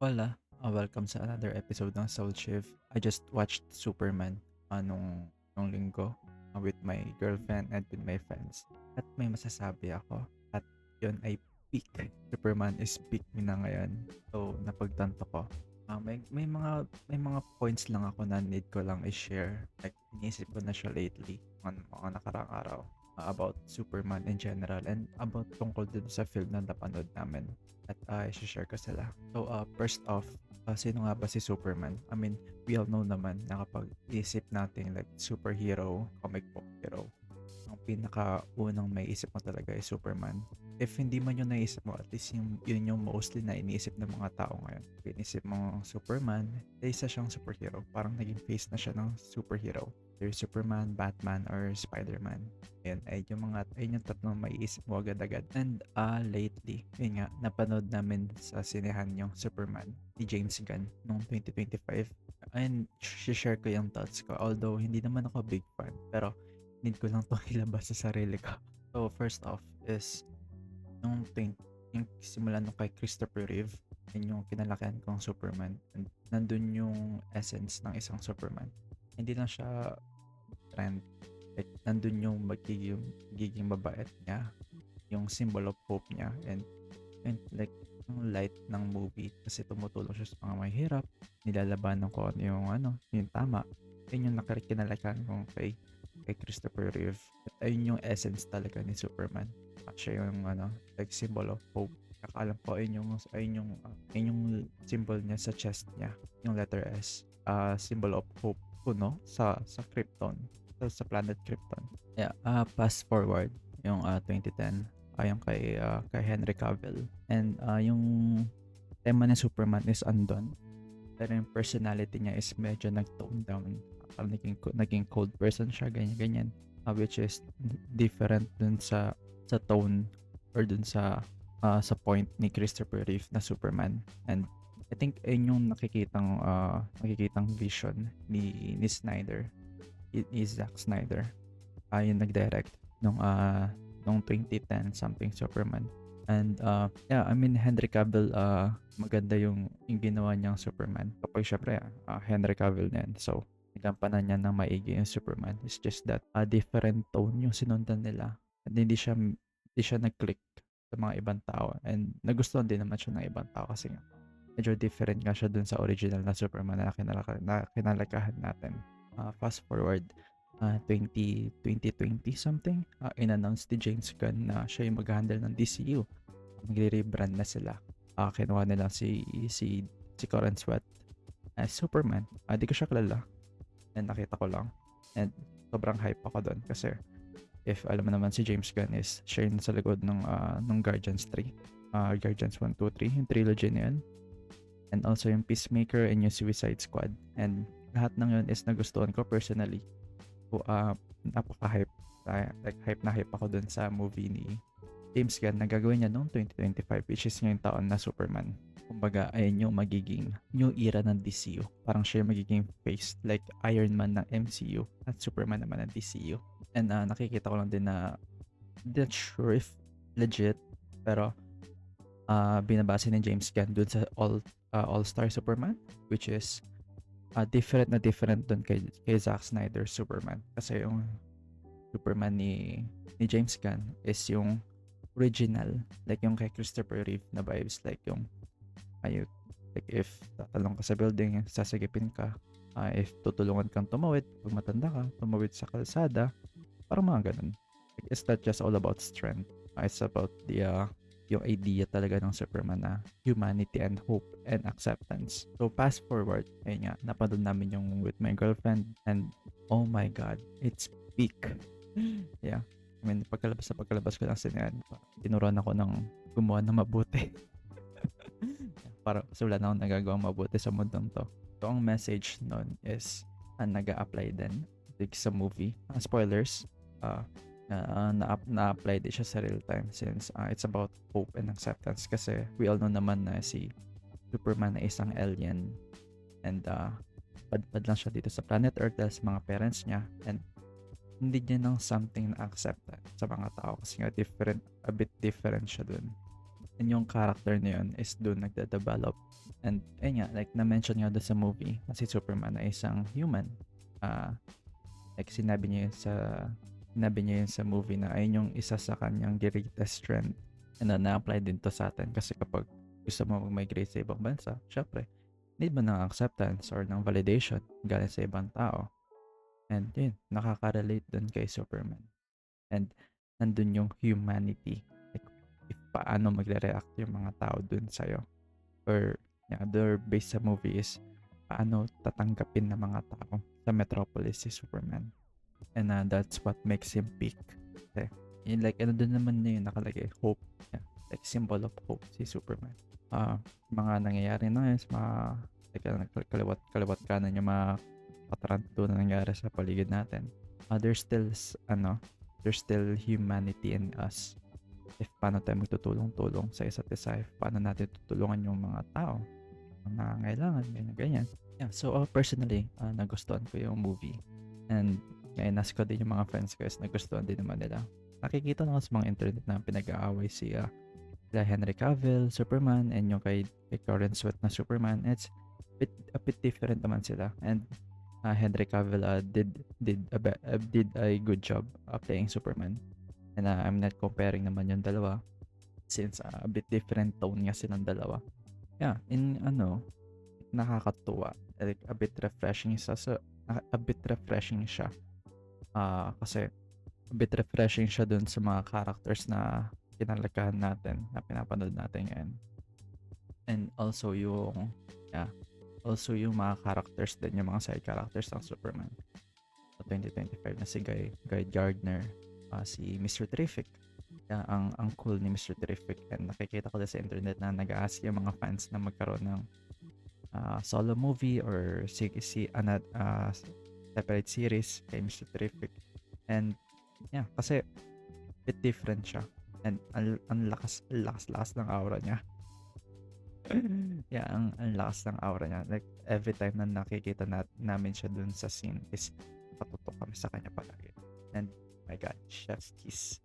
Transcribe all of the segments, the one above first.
Welcome sa another episode ng Soul Shift. I just watched Superman nung linggo with my girlfriend and with my friends. At may masasabi ako. At yun ay peak. Superman is peak me na ngayon. So, napagtanto ko. May mga points lang ako na need ko lang i-share. Like, iniisip ko na siya lately on mga nakarang araw about Superman in general and about tungkol din sa film na napanood namin at i-share ko sila. So, first off, sino nga ba si Superman? I mean, we all know naman na kapag isip natin like superhero, comic book hero, ang pinakaunang may isip mo talaga ay Superman. If hindi man yung naisip mo, at least yun yung mostly na iniisip ng mga tao ngayon. Iniisip mo Superman, isa siyang superhero. Parang naging face na siya ng superhero. There's Superman, Batman, or Spider-Man. Ayun yung tatlong maiisip mo agad-agad. And lately, yun nga, napanood namin sa sinehan yung Superman ni James Gunn noong 2025. And share ko yung thoughts ko. Although, hindi naman ako big fan. Pero, need ko lang 'tong ilabas sa sarili ko. So, first off is yung simula nung kay Christopher Reeve, yun yung kinalakihan kong Superman. And nandun yung essence ng isang Superman. Hindi lang siya trend. Like, nandun yung magiging mabait niya, yung symbol of hope niya, and like, yung light ng movie kasi tumutulong siya sa mga mahihirap, nilalabanan ko yung tama. Yun yung kinalakihan kong kay Christopher Reeve. At ayun yung essence talaga ni Superman. At siya yung like symbol of hope. Nakaalam ko ayun yung symbol niya sa chest niya, yung letter S. Symbol of hope no sa Krypton. Sa planet Krypton. Yeah, fast forward yung 2010 ayon kay Henry Cavill. And yung tema ni Superman is undone. Pero yung personality niya is medyo nag-tone down. Parang naging cold person siya, ganyan-ganyan. Which is different dun sa tone or dun sa point ni Christopher Reeve na Superman. And I think ayun yung nakikitang vision ni Snyder, ni Zack Snyder. Yung nag-direct nung 2010 something Superman. And yeah, I mean Henry Cavill, maganda yung ginawa niyang Superman. Kapag syempre Henry Cavill na yan. So nagampanan niya ng maigi yung Superman. It's just that different tone yung sinundan nila. And hindi siya nag-click sa mga ibang tao. And nagustuhan din naman siya ng ibang tao kasi nga medyo different nga siya dun sa original na Superman na kinalakahan natin. Fast forward 2020 something, in-announce ni James Gunn na siya yung mag-handle ng DCU. Magre-rebrand na sila. Kinuha nila si Corin Sweat as Superman. Di ko siya kilala. And nakita ko lang. And sobrang hype ako doon kasi if alam mo naman si James Gunn is siya yung sa likod ng Guardians 3. Guardians 1, 2, 3. Yung trilogy na yun. And also yung Peacemaker and yung Suicide Squad. And lahat ng yun is nagustuhan ko personally. So, napaka-hype. Like, hype ako dun sa movie ni James Gunn na gagawin niya noong 2025, which is ngayong taon na Superman. Kumbaga, ayun yung magiging new era ng DCU. Parang siya yung magiging face like Iron Man ng MCU at Superman naman ng DCU. And nakikita ko lang din na not sure if legit, pero binabase ni James Gunn dun sa All-Star Superman, which is different dun kay Zack Snyder Superman. Kasi yung Superman ni James Gunn is yung original, like yung kay Christopher Reeve na vibes, like yung like if tatalong ka sa building, sasagipin ka, if tutulungan kang tumawid pag matanda ka, tumawid sa kalsada, parang mga ganun. Like, it's not just all about strength, it's about yung idea talaga ng Superman na humanity and hope and acceptance. So fast forward, ayun nga, napanood namin yung with my girlfriend and oh my god, it's peak. Yeah. I mean, pagkalabas ko lang sinehan, tinuruan ako ng gumawa ng mabuti. Para kasi wala na akong nagagawang mabuti sa mundong to. So ang message nun is nag-a-apply din like sa movie. Spoilers, na-apply din siya sa real time since it's about hope and acceptance kasi we all know naman na si Superman na isang alien and padpad lang siya dito sa planet Earth dahil sa mga parents niya and hindi niya ng something na accept sa mga tao kasi nga a bit different siya dun. And yung character na yun is doon nagde-develop. And ayun nga, like na-mention nga doon sa movie na si Superman ay isang human. Ah, like sinabi niya yun sa movie na ayun yung isa sa kanyang greatest strength. And na-apply din to sa atin kasi kapag gusto mo mag-migrate sa ibang bansa, syempre, need mo ng acceptance or ng validation galing sa ibang tao. And yun, nakaka-relate dun kay Superman. And nandun yung humanity. Like, if paano magre-react yung mga tao dun sa'yo. Or, yung other based sa movie is, paano tatanggapin ng mga tao sa Metropolis si Superman. And that's what makes him peak. Okay. Yun, like, ano dun naman na yun nakalagay? Hope. Yeah. Like, symbol of hope si Superman. Mga nangyayari na yun, mga like, kaliwat kanan yung mga kataranto na nangyayari sa paligid natin. There's still humanity in us. If paano tayo magtutulong-tulong sa isa't isa, if paano natin tutulungan yung mga tao na nangangailangan, ganyan. Yeah, so personally, nagustuhan ko yung movie. And kaya nas ko din yung mga friends ko is nagustuhan din naman nila. Nakikita na sa mga internet na pinag-aaway sila Henry Cavill, Superman, and yung kay Karen Sweat na Superman. It's a bit different naman sila. And Henry Cavill did a good job playing Superman. And I'm not comparing naman yung dalawa since a bit different tone nga silang dalawa. Yeah, nakakatuwa. Like, a bit refreshing siya. Kasi a bit refreshing siya dun sa mga characters na kinalagahan natin, na pinapanood natin ngayon. And also yung mga characters din, yung mga side characters ng Superman. Sa 2025 na si Guy Gardner, si Mr. Terrific. Ang cool ni Mr. Terrific. And nakikita ko sa internet na nag-ask yung mga fans na magkaroon ng solo movie or separate series kay Mr. Terrific. And yeah, kasi bit different siya. And ang lakas ng aura niya. Yeah, ang lakas ng aura niya. Like, every time na nakikita namin siya dun sa scene is patutok kami sa kanya palagi. And my God, chef's kiss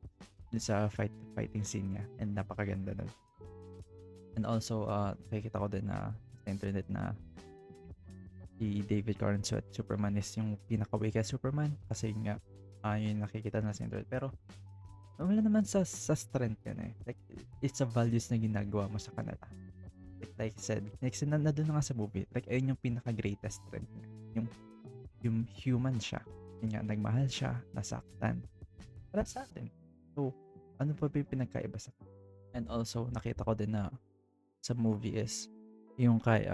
dun sa fighting scene niya. And napakaganda nun. And also, nakikita ko din na sa internet na si David Gordon Sweat Superman is yung pinaka-weak Superman. Kasi nga, yun nakikita na sa internet. Pero, wala naman sa strength yun eh. Like, it's a values na ginagawa mo sa kanila. Like I said, na doon na nga sa movie, like, ayun yung pinaka-greatest strength niya. Yung human siya. Yun nga, nagmahal siya, nasaktan. Para sa atin. So, ano pa ba yung pinagkaiba sa atin? And also, nakita ko din na sa movie is yung kay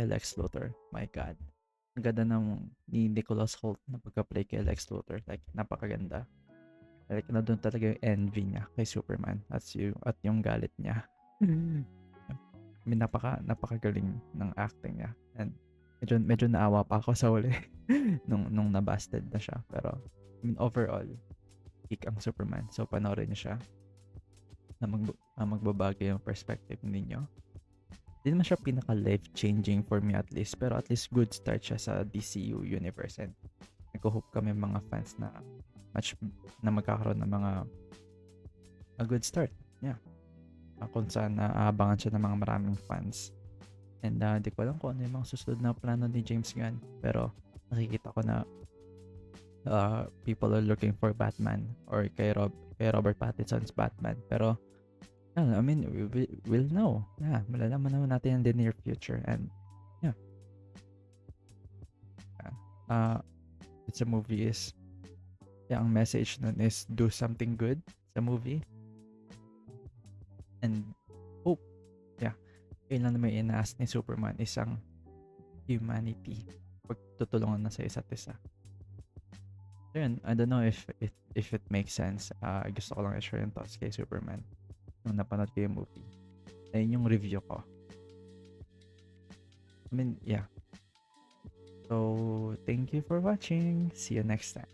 Lex Luthor. My God. Ang ganda ni Nicholas Hoult na pagka-play kay Lex Luthor. Like, napakaganda. Like, na doon talaga yung envy niya kay Superman at yung galit niya. I mean, napakagaling ng acting niya. And medyo naawa pa ako sa huli nung nabasted na siya. Pero, I mean, overall, peak ang Superman. So, panoorin niyo siya na magbabago yung perspective ninyo. Hindi naman siya pinaka-life-changing for me at least. Pero at least good start siya sa DCU universe. And nag-hope kami mga fans na magkakaroon ng a good start. Yeah. Kung saan aabangan siya ng mga maraming fans. And di ko alam kung ano yung mga susunod na plano ni James Gunn. Pero nakikita ko na people are looking for Batman or kay Robert Pattinson's Batman. Pero I mean, we'll know. Yeah, malalaman naman natin in the near future. And yeah. It's a movie is ang message nun is do something good sa movie. And hope. Yeah. Yun lang naman ina-ask ni Superman, isang humanity. Pagtutulungan na sa isa't isa. So yun, I don't know if it makes sense. Gusto ko lang i-share yung thoughts kay Superman nung napanood ko yung movie. Ayun yung review ko. I mean, yeah. So, thank you for watching. See you next time.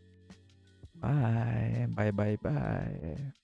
Bye. Bye.